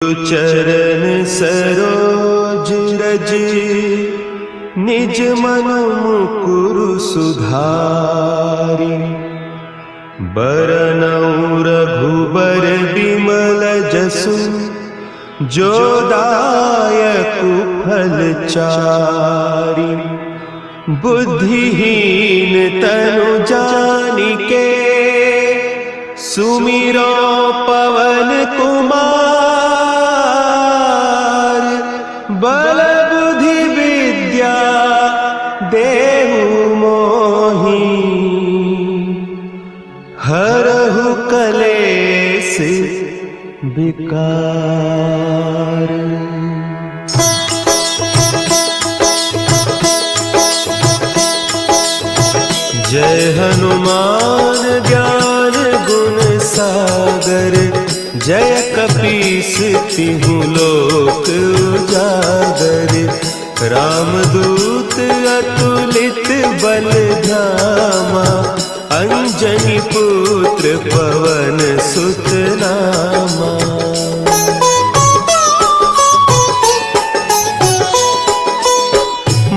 चरण सरोज रज निज मन मुकुरु सुधारि। बरनउँ रघुबर बिमल जसु जो दायकु फल चारि। बुद्धिहीन तनु जानिके सुमिरो पवन कुमार। बल बुद्धि विद्या देहु मोहि हरहु कलेस विकार। जय हनुमान ज्ञान गुण सागर। जय कपीस तिहु लोक उजागर। रामदूत अतुलित बल धामा। अंजनी पुत्र पवन सुत नामा।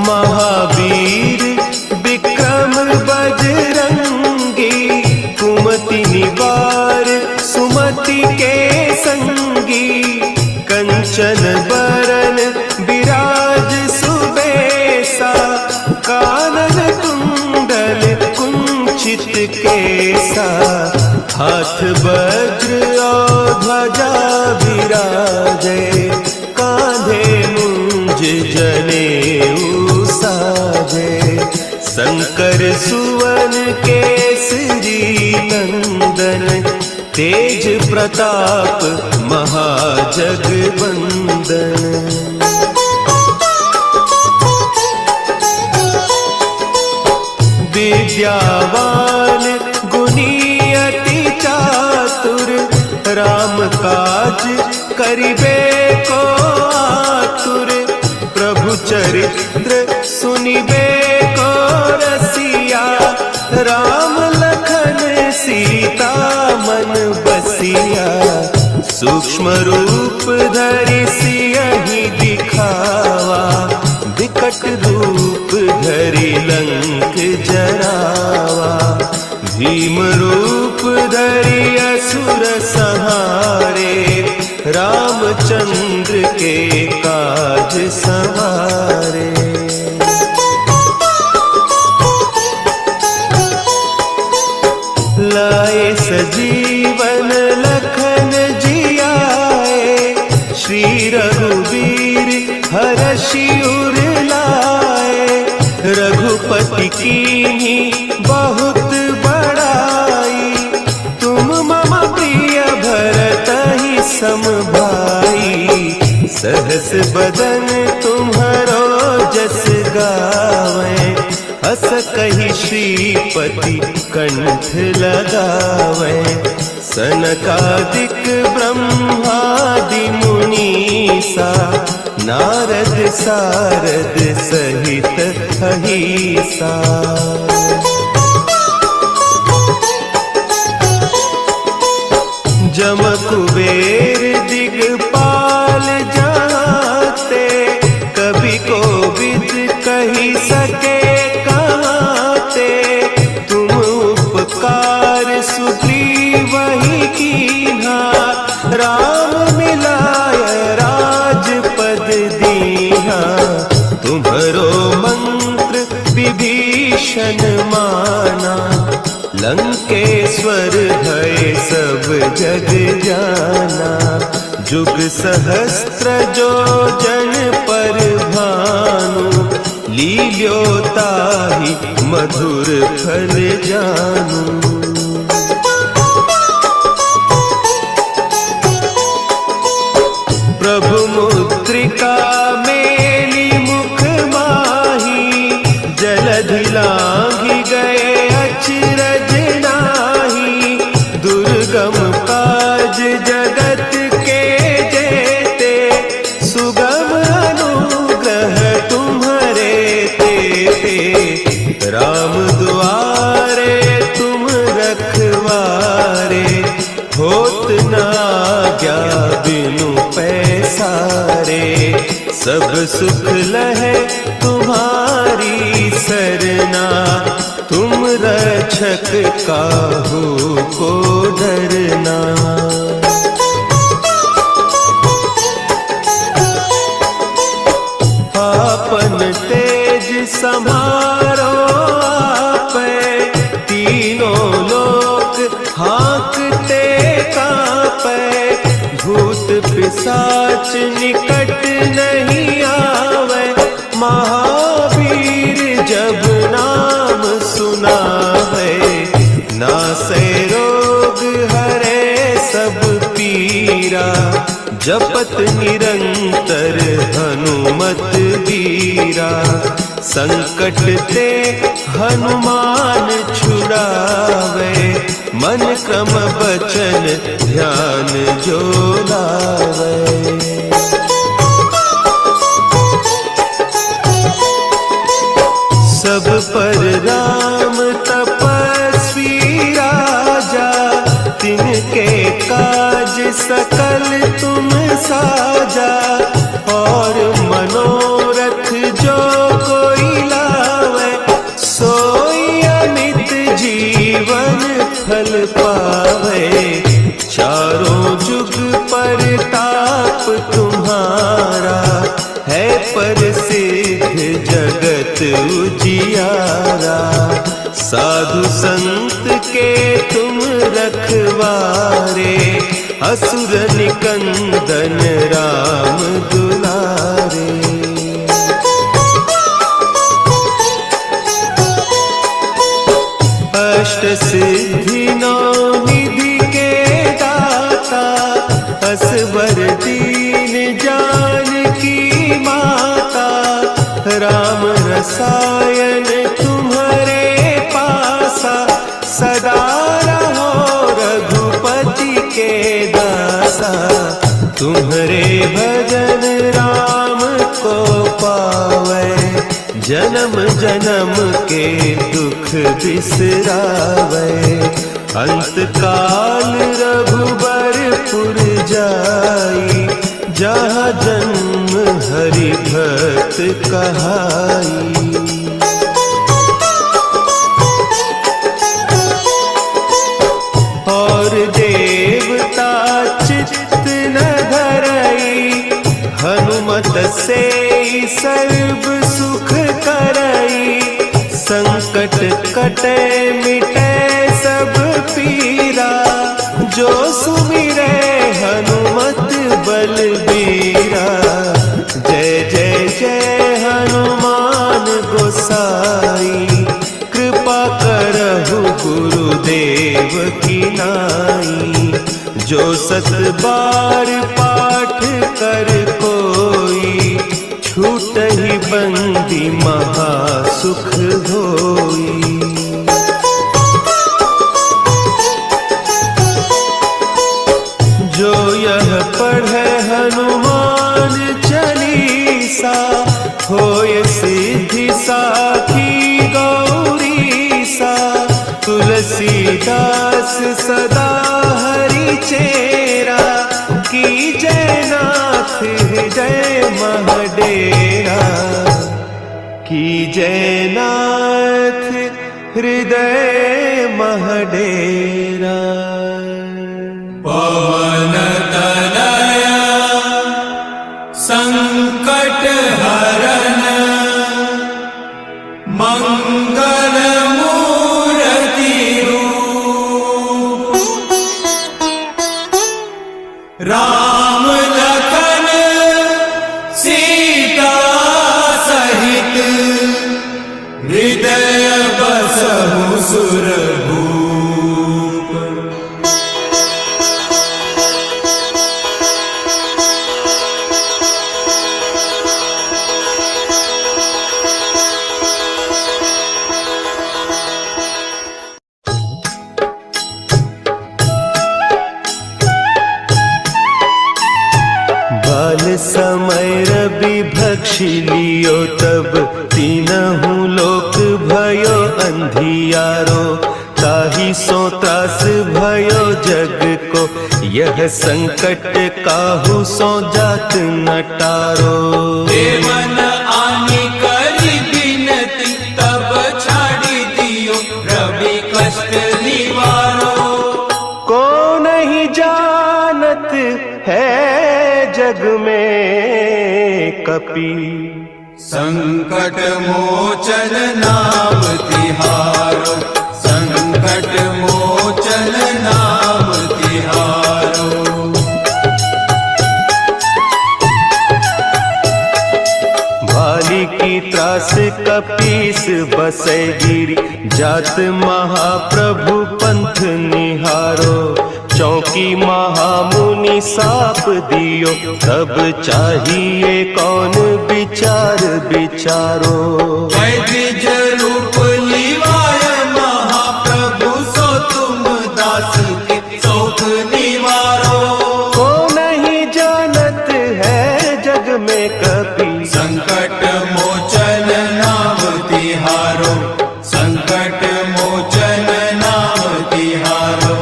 महावीर विक्रम बजरंगी। कुमति निवार सुमति के संगी। कंचन बरन विराज सुबेसा। कानन कुंडल कुंचित केसा। हाथ वज्र और ध्वजा विराजे। कांधे मुंज जनेऊ साजे। शंकर सुवन केसरी नंदन। तेज प्रताप महाजगवंदन। विद्यावान गुणी अति चातुर। राम काज करिबे को आतुर। प्रभु चरित्र सुनिबे को रसिया। राम लखन सीता मन बसिया। सूक्ष्म रूप धरि सियहि दिखावा। विकट रूप धरि लंक जरावा। भीम रूप धरि असुर संहारे। रामचंद्र के काज सवारे। लाए सजीवन लखन जियाए। श्री रघुवीर हरषि उर लाए। रघुपति कीन्ही बहुत बड़ाई। तुम मम प्रिय भरतहि सम भाई। सहस बदन तुम्हरो जस गावें। हस कहि श्रीपति कंठ लगावें। सनकादिक ब्रह्मादि मुनीसा। नारद सारद सहित अहीसा। जम कुबेर दिगपाल जाते। कवि कोविद कहि सके कहते। तुम उपकार सुग्रीवहि कीन्हा। राम मिलाय राजपद दीन्हा। तुम्हरो मंत्र विभीषण माना। लंकेश्वर भय सब जग जाना। जुग सहस्त्र जो जन पर भानु। लील्योताहि मधुर फल जानू। प्रभु मुद्रिका मेली मुख माही। जलधि लांघि गए अचरज नाही। दुर्गम काज जगत के जेते। सुगम अनुग्रह तुम्हरे तेते। राम दुआरे तुम सब सुख लहे तुम्हारी सरना, तुम रक्षक काहू को डरना। आपन तेज समारो आपे, तीनों लोक हाँकते कांपे। भूत पिशाच निकट नहीं आवे, महावीर जब नाम सुनावे। नासे रोग हरे सब पीरा, जपत निरंतर हनुमत वीरा। संकट ते हनुमान छुड़ावे, मन क्रम बचन ध्यान जो लावे। सब पर राम तपस्वी राजा, तिनके काज सकल तुम साजा। और मनोरथ जो कोई लावे, सोई अमित जीवन फल पावे। चारों जुग परताप तुम्हारा, है प्रसिद्ध जगत उजियारा। साधु संत के तुम रखवारे, असुर निकंदन राम दुलारे। अष्ट सिद्धि नौ निधि के दाता, असवर दीन जानकी माता। राम रसायन तुम्हारे पासा, सदा रहो रघुपति के दासा। तुम्हारे भजन राम को पावे, जन्म जन्म के दुख बिसरावे। अंत काल रघुबरपुर जाई, जहाँ जन्म हरि भक्त कहाई। और देवता चित्त न धरई, हनुमत से सर्व सुख करई। संकट कटे मिटे सब पीरा, जो सुमिरे हनुमत बलबीरा। जय जय जय हनुमान गोसाई, कृपा करहु गुरुदेव की नाई। जो सत बार पाठ कर कोई, छूटहि बंदी महासुख होई। जो यह पढ़े हनुमान चालीसा, होय सिद्धि साखी गौरीसा। तुलसीदास सदा हरि चेरा, की जय नाथ हृदय महडेरा। की जय नाथ हृदय महडेरा। पवन तनया संकट हरन, मंगल मूर्ति रूप। राम लखन सीता सहित, हृदय बसहु सुरभूप। बाल समय रवि भक्षी लियो, तब तीनहु लोक भयो अंधियारो। ताहि ताही सो त्रास भयो जग को, यह संकट काहू सो जात न टारो। देवन आनी करी बिनती, तब छाड़ी दियो रवि कष्ट निवारो। को नहीं जानत है जग में कपि, संकट मोचन नाम तिहारो, संकट मोचन नाम तिहारो। भाली की त्रास कपीस बसै गिरी, जात महाप्रभु पंथ निहारो। चौकी महामुनि साप दियो, तब चाहिए कौन विचार विचारो। वैद्य रूप लिवाय महाप्रभु, सो तुम दास के शोक निवारो। को नहीं जानत है जग में कपि, संकट मोचन नाम तिहारो, संकट मोचन नाम तिहारो।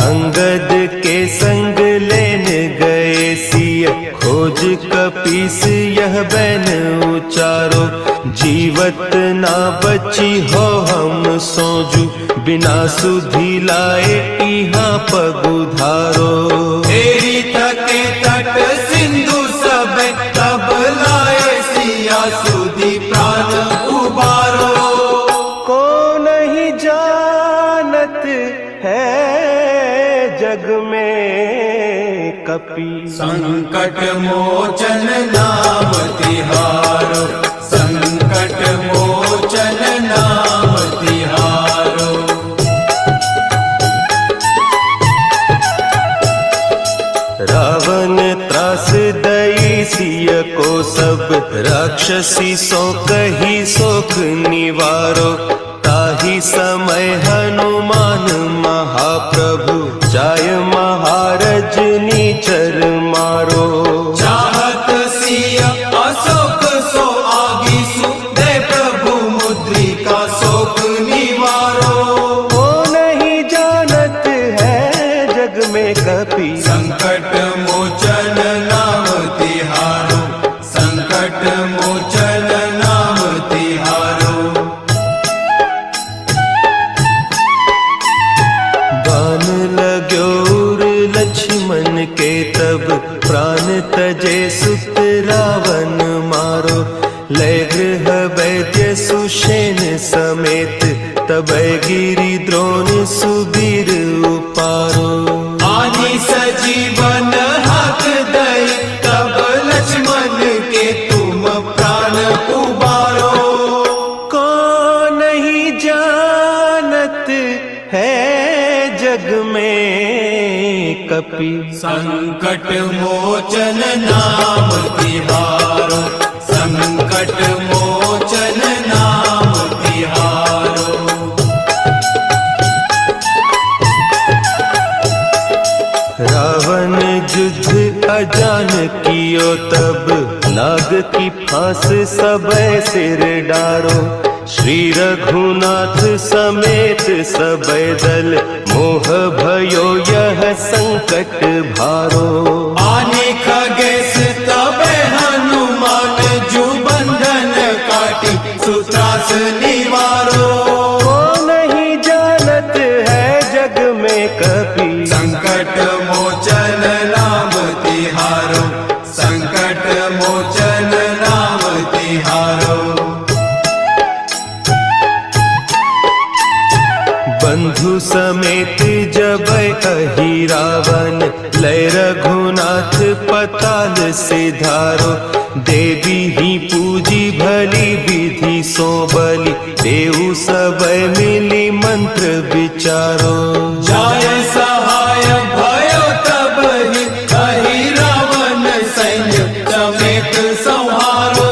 अंगद के संग लेन गए सिय, खोज कपीस यह बैन उचारो। जीवत ना बची हो हम सोजू, बिना सुधि लाए इहाँ पगुधारो। तेरी तके तट सिंधु सब, तब लाए सिया सुधि प्राण उबारो। को नहीं जानत है जग में कपि, संकट मोचन नाम तिहारो, संकट मोचन नाम तिहारो। रावण त्रास दई सिय को सब, राक्षसी सो कही सोख निवारो। ताही समय हनुमान महाप्रभु, जाय महारज नीचर मारो। चाहत सिया अशोक सो आगीसु, दे प्रभु मुद्रिका शोक निवारो। को नहीं जानत है जग में कपि, संकट मोचन नाम तिहारो, संकट मोचन नाम तिहारो। बान लाग्योर लक्ष्मण के तब, प्राण तजे सुत रावण मारो। लय गृह वैद्य सुषेण समेत, तब गिरि द्रोण सुबीर उपारो। आनी सजीवन हाथ दई, तब लक्ष्मण के तुम प्राण उबारो। को नहीं जानत है जग में कपि, संकट मोचन नाम तिहारो, संकट मोचन नाम तिहारो। रावण युद्ध अजान कियो तब, नाग की फांस सबे सिर डारो। श्री रघुनाथ समेत सबे दल, मोह भयो यह संकट भारो। आने खगेश तबे हनुमान, जू बंधन काटी सुत्रास निवारो। को नहीं जानत है जग में कपि, संकट मोचन नाम तिहारो, संकट मोचन नाम तिहारो। बंधु समेत जब अहि रावण, लय रघुनाथ पताल सिधारो। देवी ही पूजी भली विधि सो बलि, देव सब मिली मंत्र विचारो। जाय सहाय भयो तब ही, अहि रावण सैन्य समेत संहारो।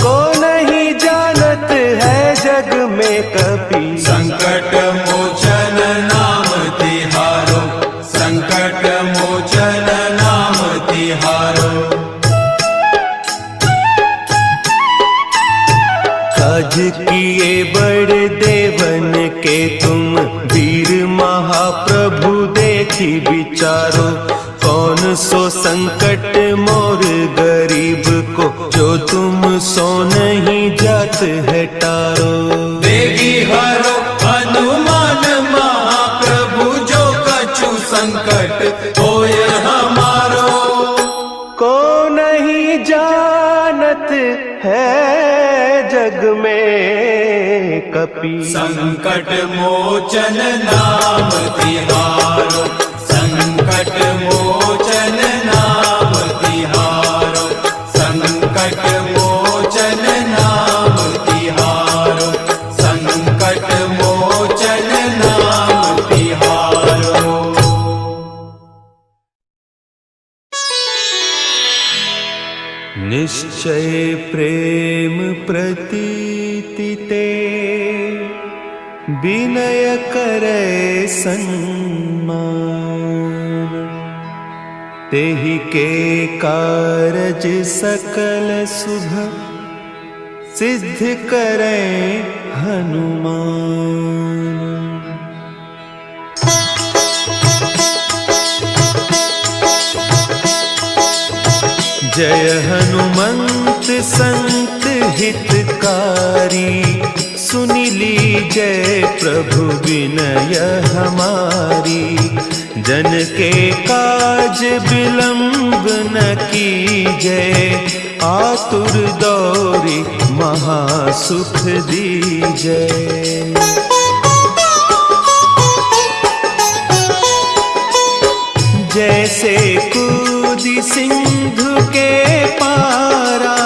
को नहीं जानत है जग में कपि, संकट मोचन नाम तिहारो, संकट मोचन नाम तिहारो। काज की के बड़े देवन के तुम वीर महाप्रभु देखी विचारो, कौन सो संकट मोर गरीब को, जो तुम सो नहीं जात है टारो। देगी हरो हनुमान महाप्रभु, जो कछु संकट होय हमारो। को नहीं जानत है जग में कपि, संकट मोचन नाम तिहारो, संकट मोचन नाम तिहारो, संकट मोचन नाम तिहारो, संकट मोचन नाम तिहारो। निश्चय प्रेम प्रतीति ते, विनय करे सन्मान, तेहि के कारज सकल शुभ, सिद्ध करे हनुमान। जय हनुमंत संत हितकारी, सुनि लीजय प्रभु विनय हमारी। जन के काज विलंब न कीजय, आतुर दौरी महासुख दीजय। जैसे कूदी सिंधु के पारा,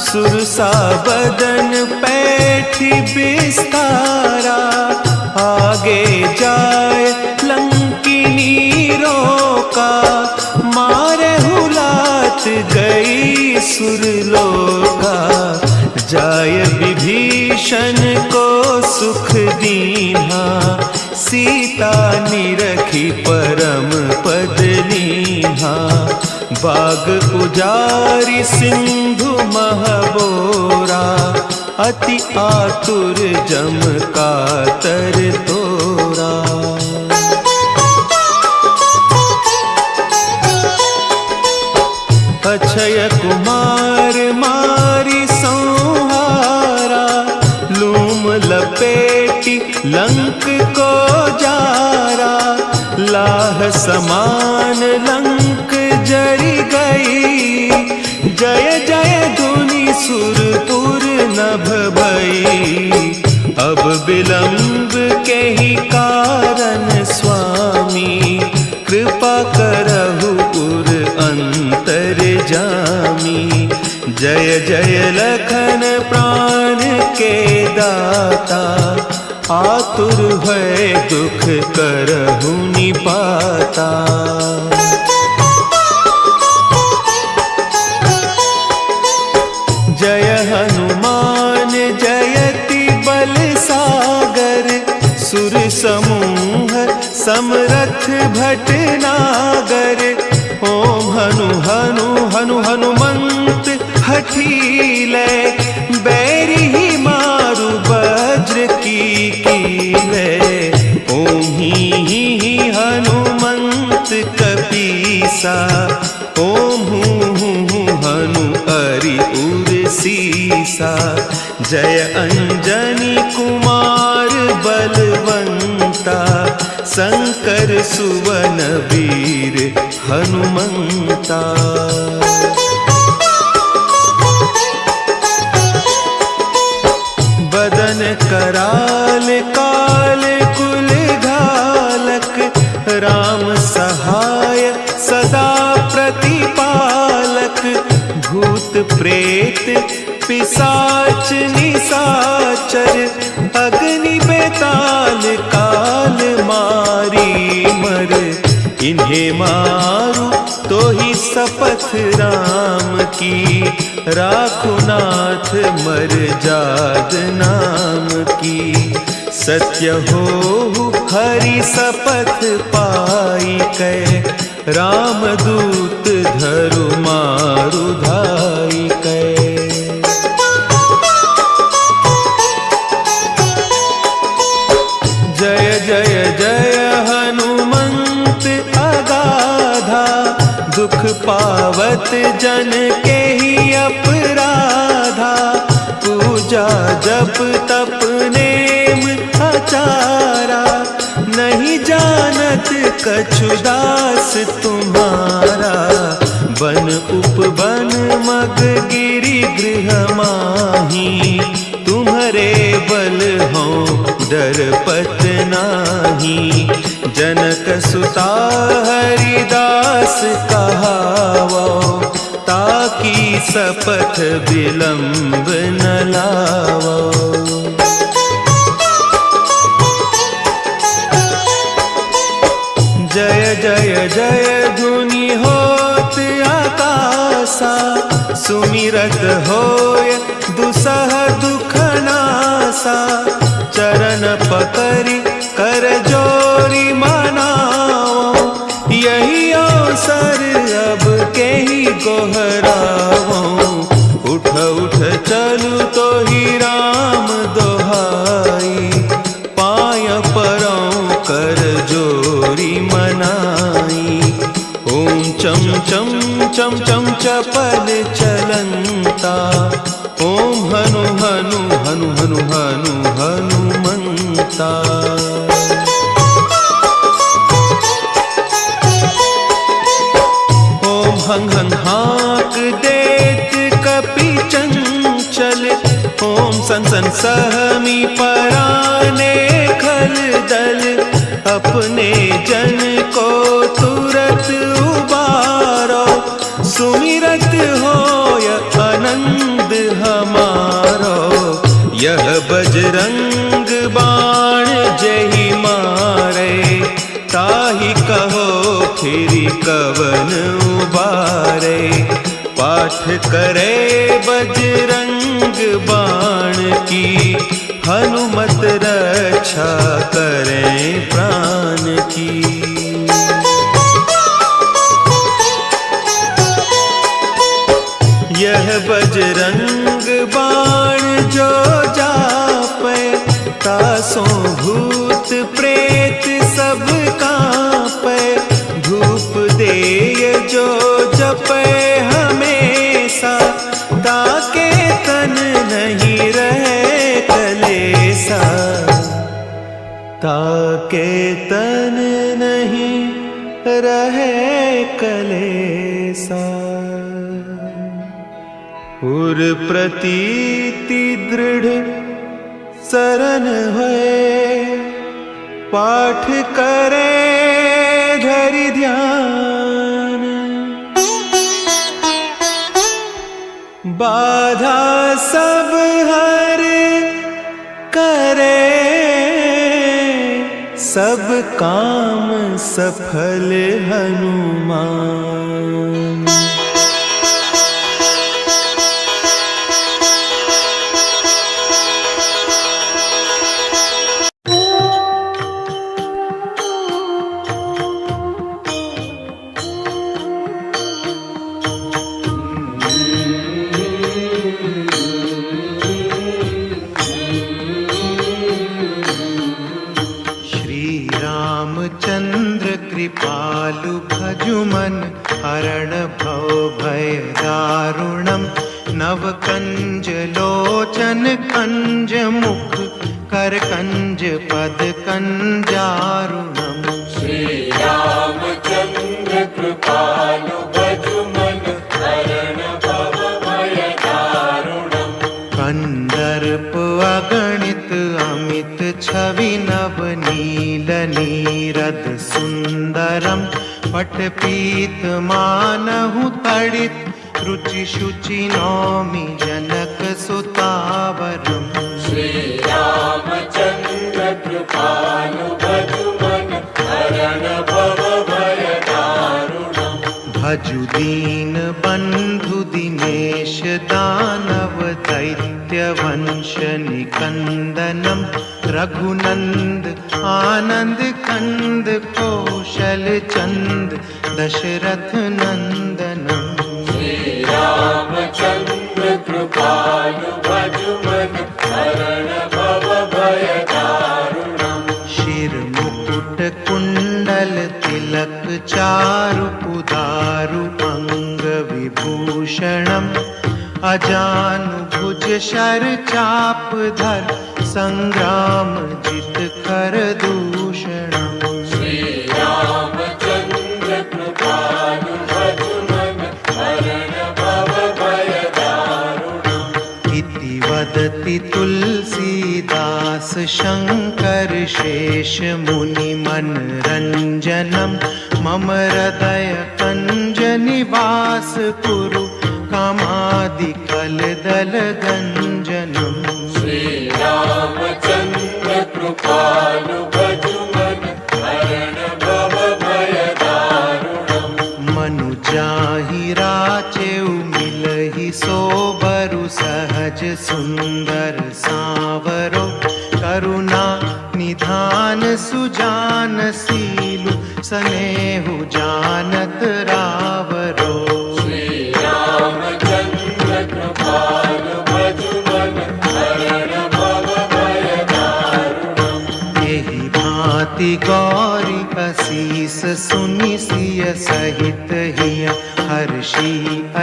सुरसा बदन पैठी बिस्तारा। आगे जाए लंकिनी रोका, मारे हुलात गई सुरलोका। जाय विभीषण को सुख दीन्हा, सीता निरखी परम पद लीन्हा। बाग उजारी सिंधु महबोरा, अति आतुर जम कातर तोरा। अक्षय कुमार मारी संहारा, लूम लपेटी लंक को जारा। लाह समान लंक जरी गई, जय जय धुनि सुरपुर नभ भई। अब विलंब के ही कारण स्वामी, कृपा करहु उर अंतर जामी। जय जय लखन प्राण के दाता, आतुर भय दुख करहु निपाता। जय हनुमान जयति बल सागर, सुर समूह समरथ भटनागर। ओम हनु हनु हनु हनुमंत हठीले, बैरी ही मारु वज्र की कीले। ओम ही हनुमंत कपीसा, ओम हूँ हनु अरि उर सीसा। जय अंजनी कुमार बलवंता, शंकर सुवन वीर हनुमंता। बदन कराल काल कुल घालक, राम सहाय सदा प्रतिपालक। भूत प्रेत पिशाच निशाचर, अग्नि बेताल काल मारी मर। इन्हें मारू तो ही शपथ राम की, राखुनाथ मर जाद नाम की। सत्य हो हरि शपथ पाई कै, रामदूत धरु मारु धाई कै। अगाधा, दुख पावत जन के ही अपराधा। पूजा जप तप नेम आचारा, नहीं जानत कछु दास तुम्हारा। बन उपवन मग गिरि गृह माही, तुम्हारे बल हो डरपत नाही। जनक सुता हरिदास कहावो, ताकि सपथ विलंब न लावो। जय जय जय धुनि होत आकाशा, सुमिरत होय दुसह दुख नासा। चरण पकड़ि कर जोरी मनाओ, यही अवसर अब के ही गोहराओ। उठ उठ चलू तो ही राम दोहाई, पाय परौं कर जोरी मनाई। ओम चम चम चम चम चपल चलंता, ओम हनु हनु हनु हनु हनु हनुमंता। ओम हंग हंग हाँक देत कपि चंचल, ओम सन सन सहमी पराने खल दल। अपने जन को तुरत उबारो, सुमिरत होय आनंद हमारो। यह बजरंग बाण जहि मारे, ताहि कहो फिरि कवन उबारे। पाठ करे बजरंग बाण की, हनुमत रक्षा करें प्राण की। यह बजरंग बाण जो जापे, तासों भूत प्रेत सब कांपे। धूप देय जो जपे हमेशा, ताके तन नहीं रहे कलेसा। ताके तन नहीं रहे कलेसा। उर प्रतीति दृढ़ शरण है, पाठ करे धरि ध्यान। बाधा सब हर करे, सब काम सफल हनुमान। कृपालु भजुमन हरण भव भय दारुणम। नव कंज लोचन कंज मुख कर कंज पद कंजारुणम। श्री रामचंद्र कृपालु भजुमन हरण भव भय दारुणम। कंदर्प अगणित अमित छवि नव नील नीरद सुंदरम। पटपीत मानहु तड़ित रुचि शुचि नौमि जनक सुतावरम। श्री रामचंद्र कृपालु भजुमन हरण भव भय दारुणम। भजु दीन बंधु दिनेश दानव दैत्य वंश निकंदनम। रघुनंद आनंद कंद कौशल चंद दशरथ नंदनम। श्री रामचंद्र कृपालु भजुमन हरण भव भय दारुणम। शिर मुकुट कुंडल तिलक चारु उदारु अंग विभूषणम् अजानु भुज शर चाप धर संग्राम जित कर दूषणम् श्री रामचंद्र कृपालु भजुमन हरण भव भय दारुणम् इति वदति तुलसीदास शंकर शेष मुनि मनरंजनम् मम हृदय कंज निवास कुरु कामादि कलदल गंजनम् श्री रामचंद्र कृपालु भजुमन हरण भव भय दारुणम् मनुजाहि राचेउ मिलहि सोबरु सहज सुंदर सांवरो करुणा निधान सुजान सीलु स्नेहु जानत रावरो श्री रामचंद्र कृपालु भजुमन हरण भव भय दारुणम् यही भांति गौरी असीस सुनि सिय सहित हिय हर्षि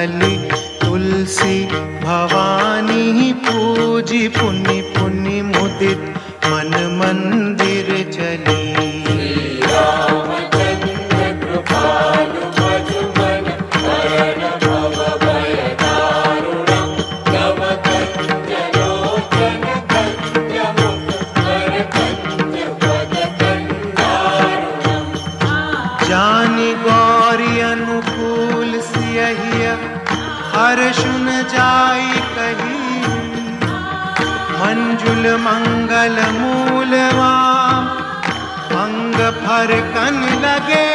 अली तुलसी भवानी पूजी पुनि पुनि मुदित मन मंदिर चली श्री रामचंद्र कृपालु भजुमन हरण भव भय दारुणम् तव कंजलोचन कंज मुख कर कंज पद कंदारुणम् जानि गौरी अनुकूल सियहिय हर्षुन जाई कही मंजुल मंगल मूलवा अंग फर कन लगे